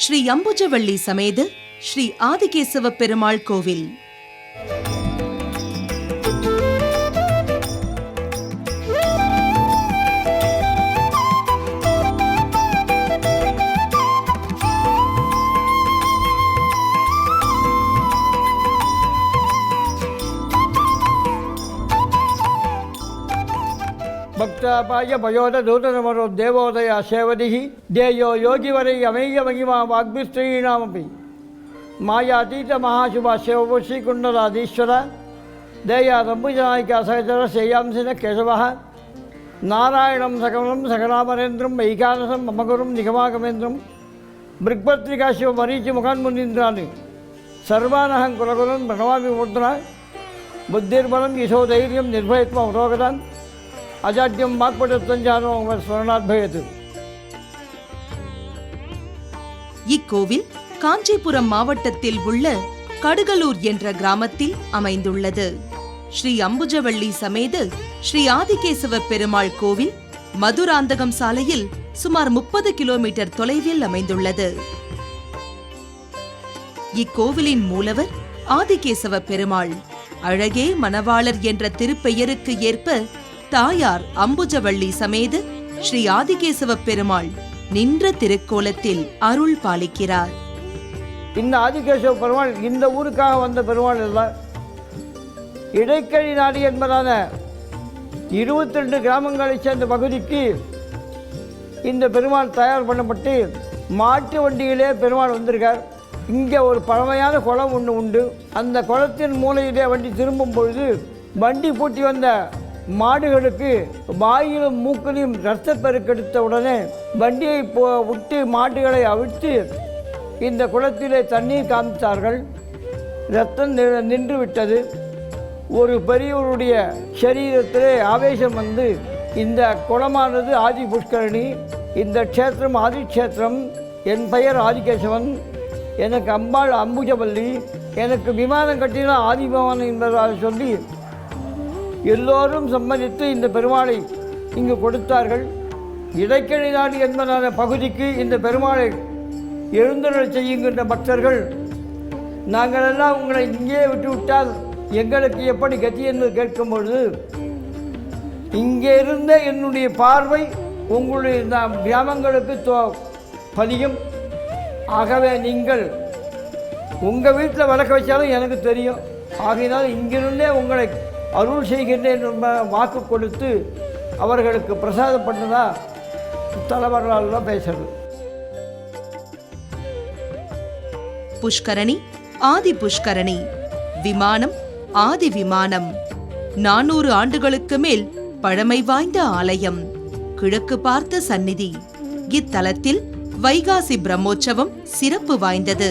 ஸ்ரீ அம்புஜவள்ளி சமேத ஸ்ரீ ஆதிகேசவ பெருமாள் கோவில். பக்தாபாய பயோத தூதனமரோ தேவோதய சேவதிகி தேயோ யோகிவரை அமேய மகிமா வாக்பிஸ்ரீணாமபி மாயாதீத மகாசுபா சேவோ ஸ்ரீகுண்டராதீஸ்வர தேயா தம்புஜநாயகா சகச்சர சேயாம்சின கேசவ நாராயணம் சகலம் சகலாமரேந்திரம் வைகானசம் மமகுரும் நிகமாகமேந்திரம் பிருக்பத்ரிகா சிவ மரீச்சி முகான்முனீந்திராணி சர்வானகம் குலகுலம் பிரணவாமி மூர்த்தனா புத்திர்பலம் யசோதைரியம் நிர்பயத்வம் ரோகதான் அஜாட்யம் வாக்படுத்தஞ்சானோ அவர் ஸ்வரணாத்பயது. இக்கோவில் காஞ்சிபுரம் மாவட்டத்தில் உள்ள கடுகலூர் என்ற கிராமத்தில் அமைந்துள்ளது. ஸ்ரீ அம்புஜவள்ளி சமேத ஸ்ரீ ஆதிகேசவ பெருமாள் கோவில் மதுராந்தகம் சாலையில் சுமார் 30 கிலோமீட்டர் தொலைவில் அமைந்துள்ளது. இக்கோவிலின் மூலவர் ஆதிகேசவ பெருமாள். அழகே மணவாளர் என்ற திருப்பெயருக்கு ஏற்ப தாயார் அம்புஜவள்ளி சமேத ஸ்ரீ ஆதிகேசவ பெருமாள் நின்ற திருக்கோலத்தில் அருள் பாலிக்கிறார். இந்த ஆதிகேசவ பெருமாள் இந்த ஊருக்காக வந்த பெருமாள் அல்ல. இடைக்கழி நாடு என்பதான 22 கிராமங்களைச் சேர்ந்த பகுதிக்கு இந்த பெருமாள் தயார் பண்ணப்பட்டு மாட்டு வண்டியிலே பெருமாள் வந்திருக்கார். இங்கே ஒரு பழமையான குளம் ஒன்று உண்டு. அந்த குளத்தின் மூலையிலே வண்டி திரும்பும் பொழுது வண்டி பூட்டி வந்த மாடுகளுக்கு வாயிலும் மூக்கிலையும் இரத்த பெருக்கெடுத்த உடனே வண்டியை விட்டு மாடுகளை அவிழ்த்து இந்த குளத்திலே தண்ணீர் காமித்தார்கள். இரத்தம் நின்று விட்டது. ஒரு பெரியவருடைய சரீரத்திலே ஆவேசம் வந்து இந்த குளமானது ஆதி புஷ்கரணி, இந்த க்ஷேத்திரம் ஆதி க்ஷேத்திரம், என் பெயர் ஆதிகேசவன், எனக்கு அம்பாள் அம்புஜவள்ளி, எனக்கு விமானம் கட்டினா ஆதிபவான் என்பதாக சொல்லி எல்லோரும் சம்மதித்து இந்த பெருமாளை இங்கு கொடுத்தார்கள். இடைக்கழி நாடு என்பதான பகுதிக்கு இந்த பெருமாளை எழுந்தருளச் செய்யுகின்ற பக்தர்கள், நாங்கள் எல்லாம் உங்களை இங்கே விட்டுவிட்டால் எங்களுக்கு எப்படி கதி என்று கேட்கும்பொழுது, இங்கே இருந்த என்னுடைய பார்வை உங்களுடைய கிராமங்களுக்கு பதியும். ஆகவே நீங்கள் உங்கள் வீட்டில் வளர்க்க வச்சாலும் எனக்கு தெரியும். ஆகையினால் இங்கிருந்தே உங்களை அருள் செய்கின்றேன் வாக்கு கொடுத்து அவர்களுக்கு பிரசாதம் பண்ணதா தலைவர்களால் பேசுறது. புஷ்கரணி ஆதி புஷ்கரணி, விமானம் ஆதி விமானம், 400 ஆண்டுகளுக்கு மேல் பழமை வாய்ந்த ஆலயம், கிழக்கு பார்த்த சந்நிதி. இத்தலத்தில் வைகாசி பிரம்மோற்சவம் சிறப்பு வாய்ந்தது.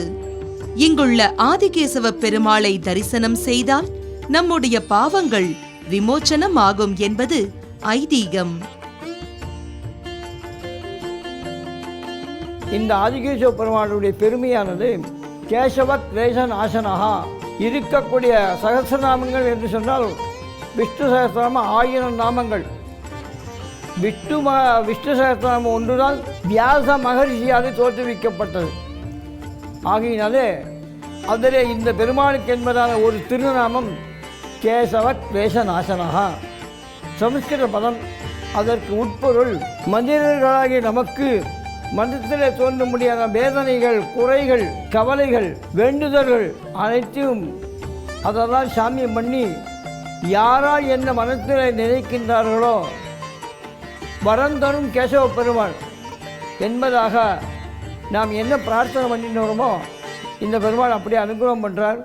இங்குள்ள ஆதிகேசவ பெருமாளை தரிசனம் செய்தால் நம்முடைய பாவங்கள் விமோச்சனம் ஆகும் என்பது ஐதீகம். இந்த ஆதிகேசவ பெருமாளுடைய பெருமையானது கேசவ கிளேச நாசனஹா. இருக்கக்கூடிய சகசிரநாமங்கள் என்று சொன்னால் விஷ்ணு சகசிரநாமம் 1000 நாமங்கள். விஷ்ணு சகசிரநாமம் ஒன்றுதான் வியாச மகரிஷியால் தோற்றுவிக்கப்பட்டது. ஆகையினாலே அதிலே இந்த பெருமாளுக்கு என்பதான ஒரு திருநாமம் கேசவ கிளேச நாசனஹா. சமஸ்கிருத பதம். அதற்கு உட்பொருள் மனிதர்களாகிய நமக்கு மனத்திலே தோன்ற முடியாத வேதனைகள், குறைகள், கவலைகள், வேண்டுதல்கள் அனைத்தையும் அதெல்லாம் சாமியம் பண்ணி யாரால் என்ன மனத்திலே நினைக்கின்றார்களோ வரந்தரும் கேசவ பெருமாள் என்பதாக நாம் என்ன பிரார்த்தனை பண்ணினோமோ இந்த பெருமாள் அப்படியே அனுகிரகம் பண்ணுறார்.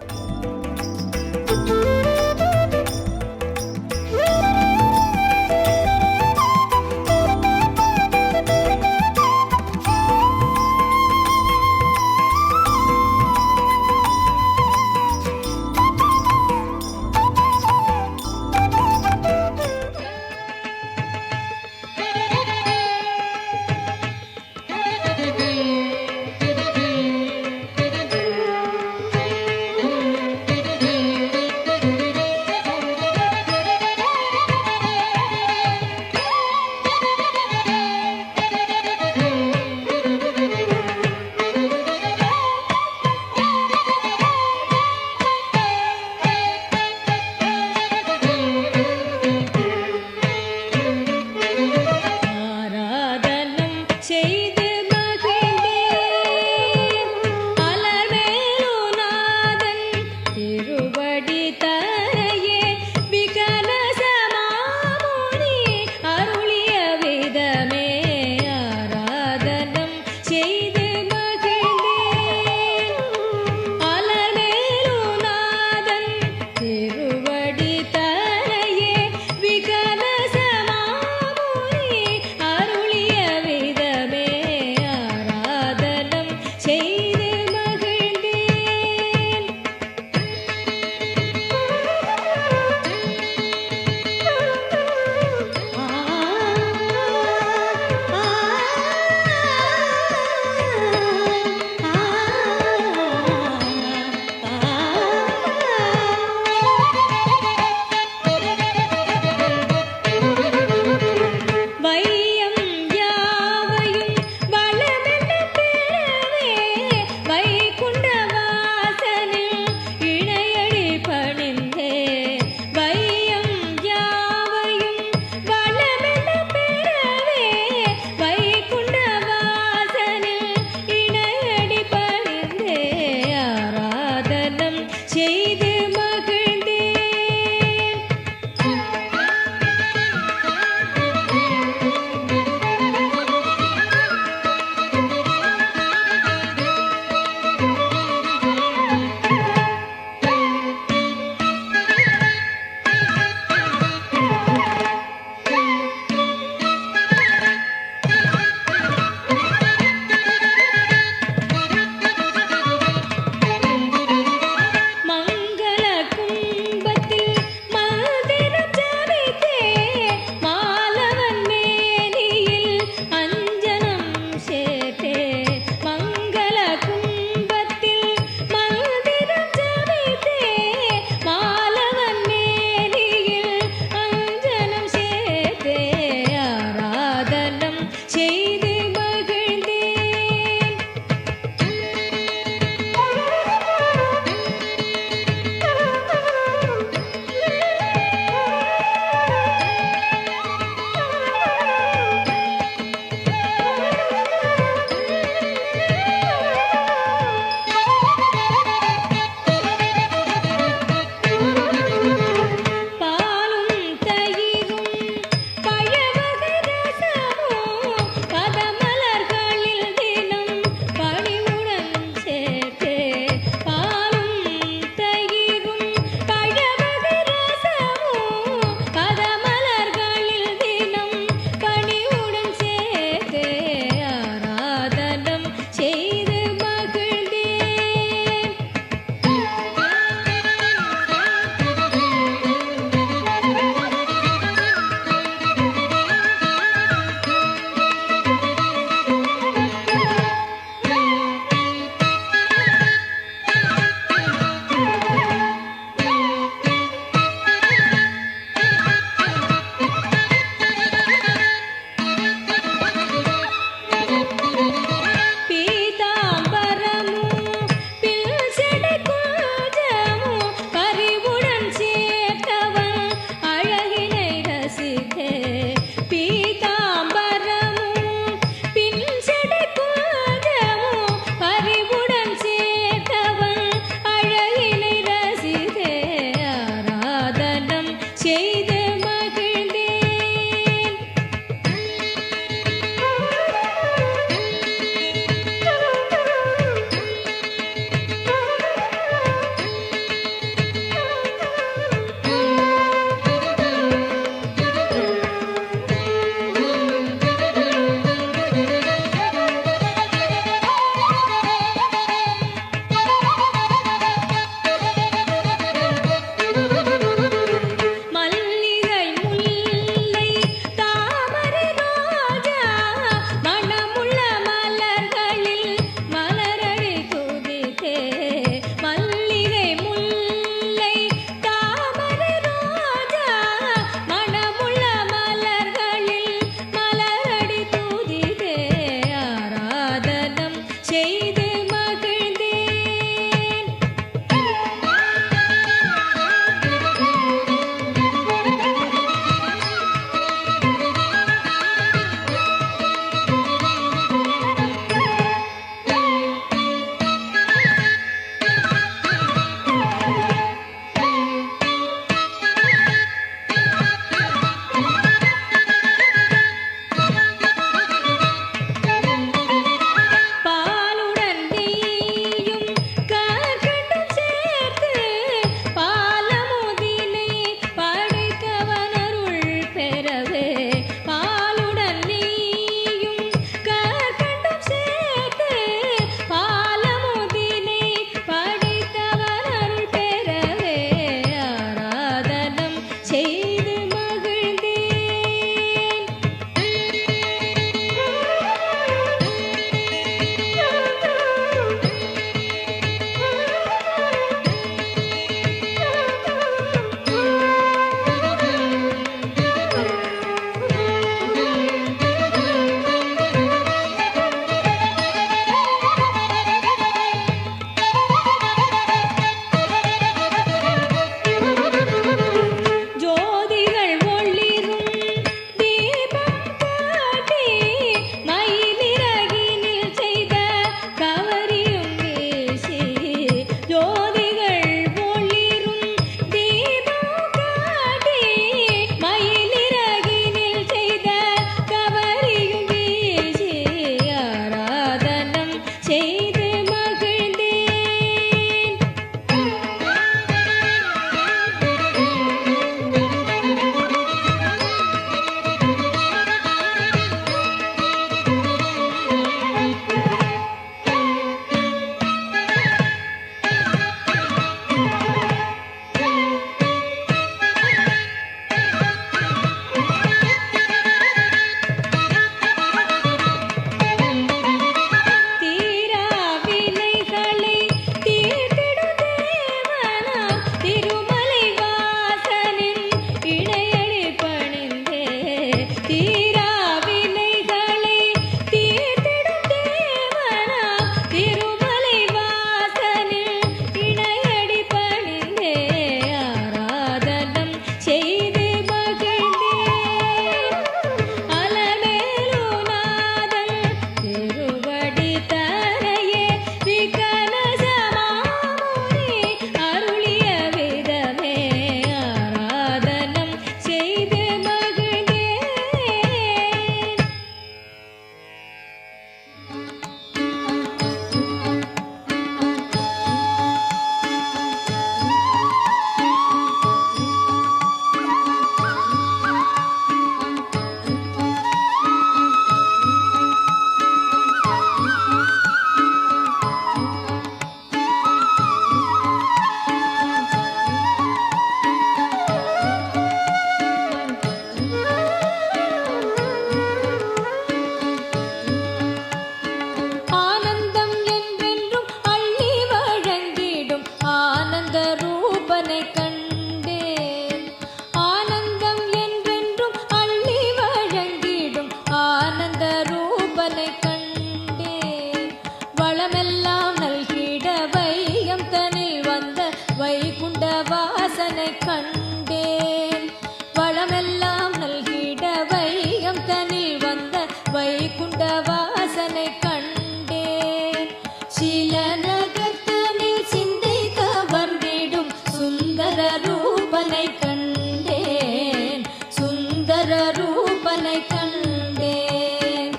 சுந்தர ரூபனை கண்டேன், சுந்தர ரூபனை கண்டேன்.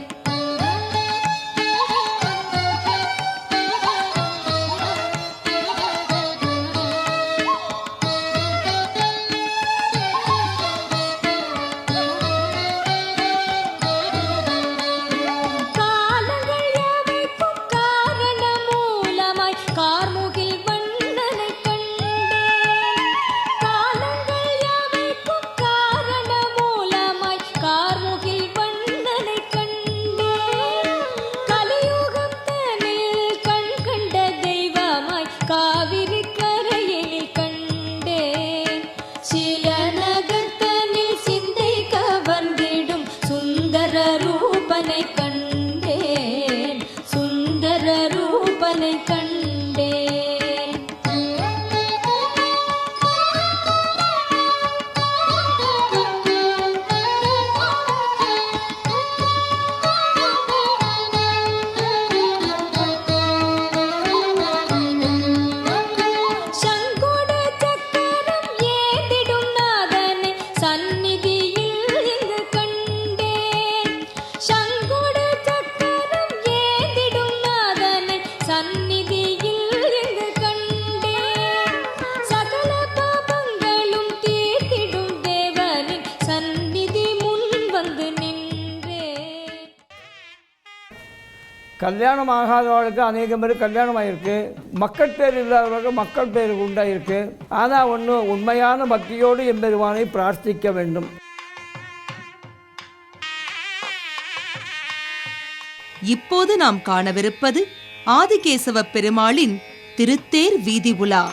காலங்கள் யாவைக்கும் காரண மூலமாய் கார்முகில் வண்ணனை கண்டேன். காலங்கள் யாவைக்கும் காரண மூலமாய் கார்முகில் வண்ணனை கண்டேன். கலியுகம் தனில் கண் கண்ட தெய்வமாய் காவிரி கரையினில் கண்டேன். சில நகர்த்தனில் சிந்தை கவர்ந்திடும் சுந்தர ரூபனை கண்டேன், சுந்தர ரூபனை கண்டேன். சங்கோட சக்கரம் ஏந்திடும் நாதனை சந்நிதியில் இங்கு கண்டேன். சங்கோட சக்கரம் ஏந்திடும் நாதனை சந்நிதியில் இங்கு கண்டேன். சகல பாபங்களும் தீர்த்திடும் தேவனின் சந்நிதி முன் வந்து நின்றேன். கல்யாணம் ஆகாதவர்களுக்கு அநேகம் பேர் கல்யாணம் ஆகிருக்கு, மக்கள் பேர் இல்லாதவர்களுக்கு மக்கள் பேர் உண்டாயிருக்கு. ஆனால் ஒன்று, உண்மையான பக்தியோடு எம்பெருமானை பிரார்த்திக்க வேண்டும். இப்போது நாம் காணவிருப்பது ஆதிகேசவ பெருமாளின் திருத்தேர் வீதி உலா.